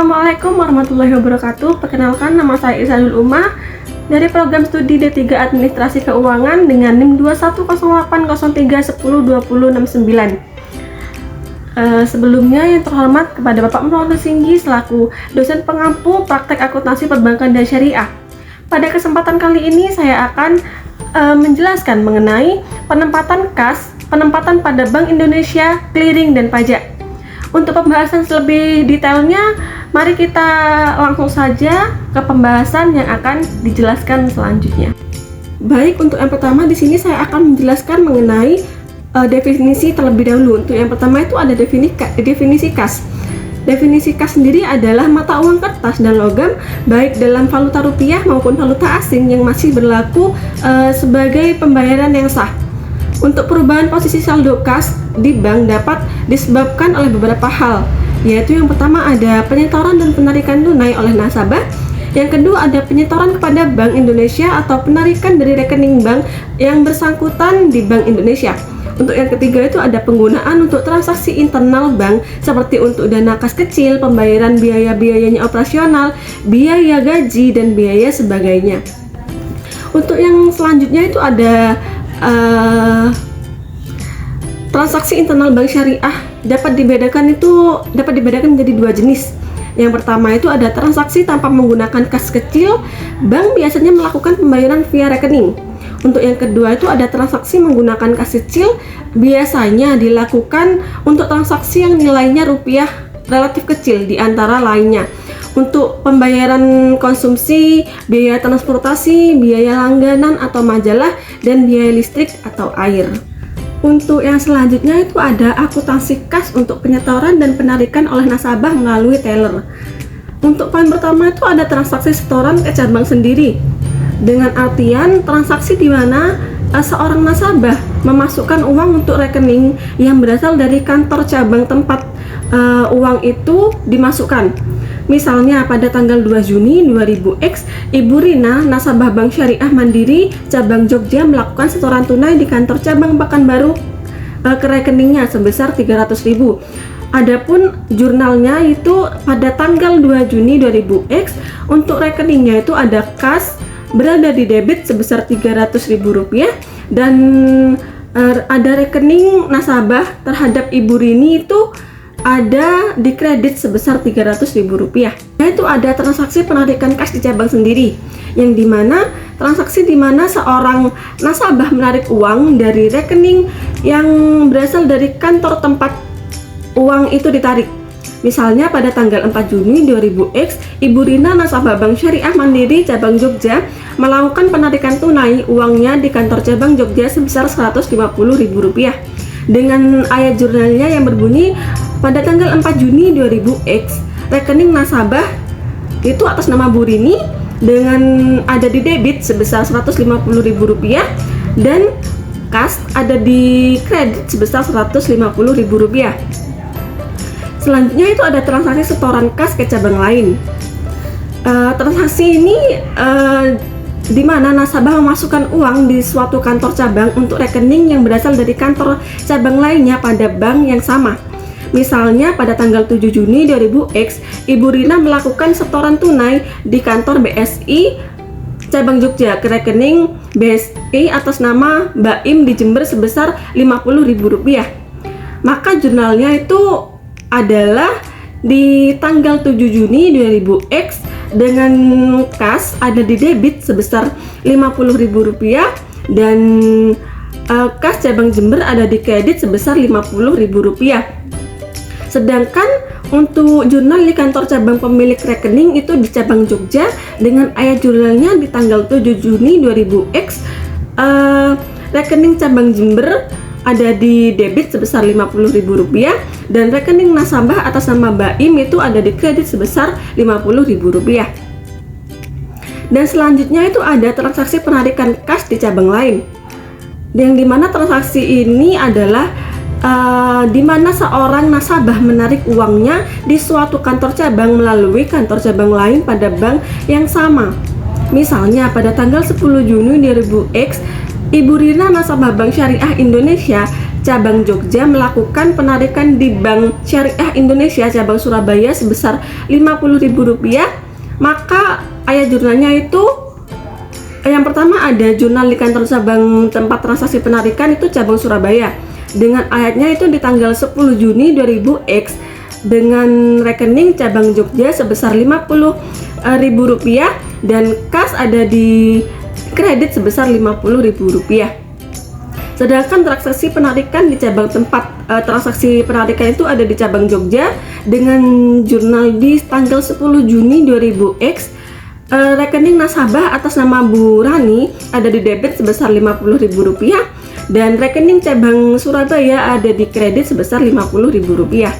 Assalamualaikum warahmatullahi wabarakatuh. Perkenalkan, nama saya Isanul Umah dari program studi D3 Administrasi Keuangan dengan NIM 210803102069. Sebelumnya yang terhormat kepada Bapak Muhammad Singgi selaku dosen pengampu praktek akuntansi perbankan dan syariah. Pada kesempatan kali ini saya akan menjelaskan mengenai penempatan kas, penempatan pada Bank Indonesia, clearing dan pajak. Untuk pembahasan lebih detailnya, mari kita langsung saja ke pembahasan yang akan dijelaskan selanjutnya. Baik, untuk yang pertama di sini saya akan menjelaskan mengenai definisi terlebih dahulu. Untuk yang pertama itu ada definisi kas. Definisi kas sendiri adalah mata uang kertas dan logam baik dalam valuta rupiah maupun valuta asing yang masih berlaku sebagai pembayaran yang sah. Untuk perubahan posisi saldo kas di bank dapat disebabkan oleh beberapa hal, yaitu yang pertama ada penyetoran dan penarikan tunai oleh nasabah, yang kedua ada penyetoran kepada Bank Indonesia atau penarikan dari rekening bank yang bersangkutan di Bank Indonesia. Untuk yang ketiga itu ada penggunaan untuk transaksi internal bank seperti untuk dana kas kecil, pembayaran biaya-biayanya operasional, biaya gaji, dan biaya sebagainya. Untuk yang selanjutnya itu ada transaksi internal bank syariah dapat dibedakan menjadi dua jenis. Yang pertama itu ada transaksi tanpa menggunakan kas kecil, bank biasanya melakukan pembayaran via rekening. Untuk yang kedua itu ada transaksi menggunakan kas kecil, biasanya dilakukan untuk transaksi yang nilainya rupiah relatif kecil di antara lainnya. Untuk pembayaran konsumsi, biaya transportasi, biaya langganan atau majalah, dan biaya listrik atau air. Untuk yang selanjutnya itu ada akuntansi kas untuk penyetoran dan penarikan oleh nasabah melalui teller. Untuk poin pertama itu ada transaksi setoran ke cabang sendiri. Dengan artian transaksi di mana seorang nasabah memasukkan uang untuk rekening yang berasal dari kantor cabang tempat uang itu dimasukkan. Misalnya pada tanggal 2 Juni 2000X, Ibu Rina, nasabah Bank Syariah Mandiri cabang Jogja melakukan setoran tunai di kantor cabang Pekanbaru ke rekeningnya sebesar 300.000. Adapun jurnalnya itu pada tanggal 2 Juni 2000X, untuk rekeningnya itu ada kas berada di debit sebesar Rp300.000 dan ada rekening nasabah terhadap Ibu Rini itu ada di kredit sebesar Rp300.000. Yaitu ada transaksi penarikan kas di cabang sendiri, yang dimana transaksi dimana seorang nasabah menarik uang dari rekening yang berasal dari kantor tempat uang itu ditarik. Misalnya pada tanggal 4 Juni 2000X, Ibu Rina, nasabah Bank Syariah Mandiri cabang Jogja melakukan penarikan tunai uangnya di kantor cabang Jogja sebesar Rp150.000 dengan ayat jurnalnya yang berbunyi pada tanggal 4 Juni 2000X, rekening nasabah itu atas nama Bu Rini dengan ada di debit sebesar Rp150.000 dan kas ada di kredit sebesar Rp150.000. Selanjutnya itu ada transaksi setoran kas ke cabang lain. Transaksi ini di mana nasabah memasukkan uang di suatu kantor cabang untuk rekening yang berasal dari kantor cabang lainnya pada bank yang sama. Misalnya pada tanggal 7 Juni 2000X, Ibu Rina melakukan setoran tunai di kantor BSI cabang Jogja ke rekening BSI atas nama Mbak Im di Jember sebesar Rp50.000. Maka jurnalnya itu adalah di tanggal 7 Juni 2000X dengan kas ada di debit sebesar Rp50.000 dan kas cabang Jember ada di kredit sebesar Rp50.000. Sedangkan untuk jurnal di kantor cabang pemilik rekening itu di cabang Jogja dengan ayat jurnalnya di tanggal 7 Juni 2000X, rekening cabang Jember ada di debit sebesar Rp50.000 dan rekening nasabah atas nama Mbak Im itu ada di kredit sebesar Rp50.000. Dan selanjutnya itu ada transaksi penarikan kas di cabang lain, yang dimana transaksi ini adalah di mana seorang nasabah menarik uangnya di suatu kantor cabang melalui kantor cabang lain pada bank yang sama. Misalnya pada tanggal 10 Juni 2000X, Ibu Rina, nasabah Bank Syariah Indonesia cabang Jogja melakukan penarikan di Bank Syariah Indonesia cabang Surabaya sebesar Rp50.000, maka ayat jurnalnya itu yang pertama ada jurnal di kantor cabang tempat transaksi penarikan itu cabang Surabaya dengan ayatnya itu di tanggal 10 Juni 2000X dengan rekening cabang Jogja sebesar Rp50.000 dan kas ada di kredit sebesar Rp50.000. Sedangkan transaksi penarikan di cabang tempat transaksi penarikan itu ada di cabang Jogja dengan jurnal di tanggal 10 Juni 2000X. Rekening nasabah atas nama Bu Rani ada di debit sebesar Rp50.000 dan rekening cabang Surabaya ada di kredit sebesar Rp50.000.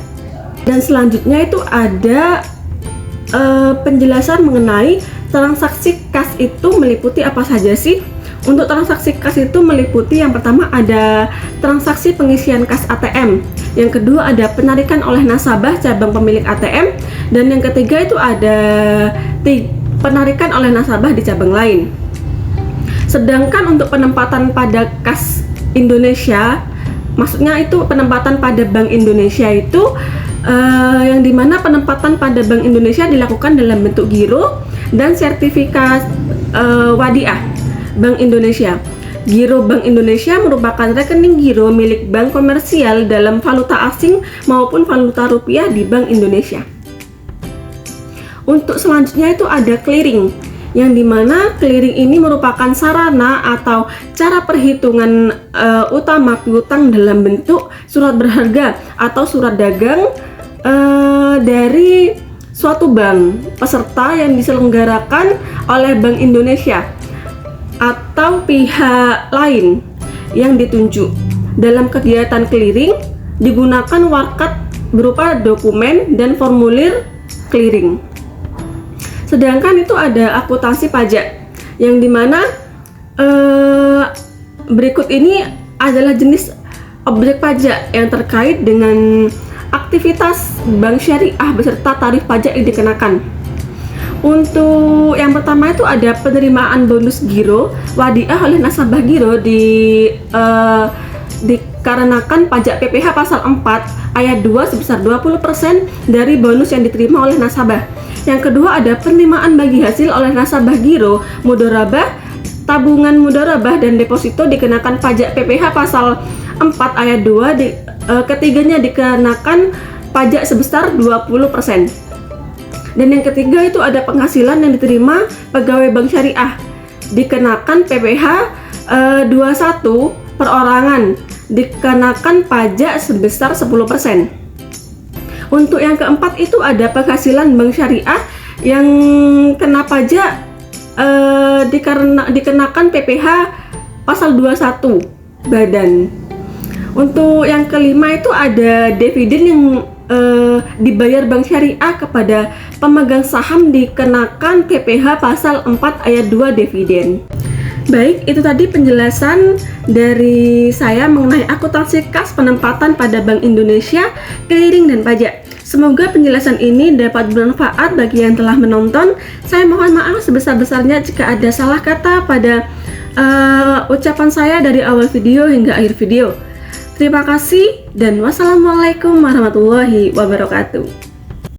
Dan selanjutnya itu ada penjelasan mengenai transaksi kas itu meliputi apa saja sih? Untuk transaksi kas itu meliputi yang pertama ada transaksi pengisian kas ATM, yang kedua ada penarikan oleh nasabah cabang pemilik ATM, dan yang ketiga itu ada penarikan oleh nasabah di cabang lain. Sedangkan untuk penempatan pada kas Indonesia, maksudnya itu penempatan pada Bank Indonesia itu yang dimana penempatan pada Bank Indonesia dilakukan dalam bentuk giro dan sertifikat wadiah Bank Indonesia. Giro Bank Indonesia merupakan rekening giro milik bank komersial dalam valuta asing maupun valuta rupiah di Bank Indonesia. Untuk selanjutnya itu ada clearing, yang dimana clearing ini merupakan sarana atau cara perhitungan utama piutang dalam bentuk surat berharga atau surat dagang dari suatu bank peserta yang diselenggarakan oleh Bank Indonesia atau pihak lain yang ditunjuk. Dalam kegiatan clearing digunakan warkat berupa dokumen dan formulir clearing. Sedangkan itu ada akuntansi pajak, yang dimana berikut ini adalah jenis objek pajak yang terkait dengan aktivitas bank syariah beserta tarif pajak yang dikenakan. Untuk yang pertama itu ada penerimaan bonus giro wadiah oleh nasabah giro dikarenakan pajak PPh pasal 4 ayat 2 sebesar 20% dari bonus yang diterima oleh nasabah. Yang kedua ada penerimaan bagi hasil oleh nasabah giro mudharabah, tabungan mudharabah dan deposito dikenakan pajak PPh pasal 4 ayat 2 ketiganya dikenakan pajak sebesar 20%. Dan yang ketiga itu ada penghasilan yang diterima pegawai bank syariah dikenakan PPh 21 perorangan dikenakan pajak sebesar 10%. Untuk yang keempat itu ada penghasilan bank syariah yang kena pajak dikenakan PPh pasal 21 badan. Untuk yang kelima itu ada dividen yang dibayar bank syariah kepada pemegang saham dikenakan PPh pasal 4 ayat 2 dividen. Baik, itu tadi penjelasan dari saya mengenai akuntansi kas, penempatan pada Bank Indonesia, clearing dan pajak. Semoga penjelasan ini dapat bermanfaat bagi yang telah menonton. Saya mohon maaf sebesar-besarnya jika ada salah kata pada ucapan saya dari awal video hingga akhir video. Terima kasih dan wassalamualaikum warahmatullahi wabarakatuh.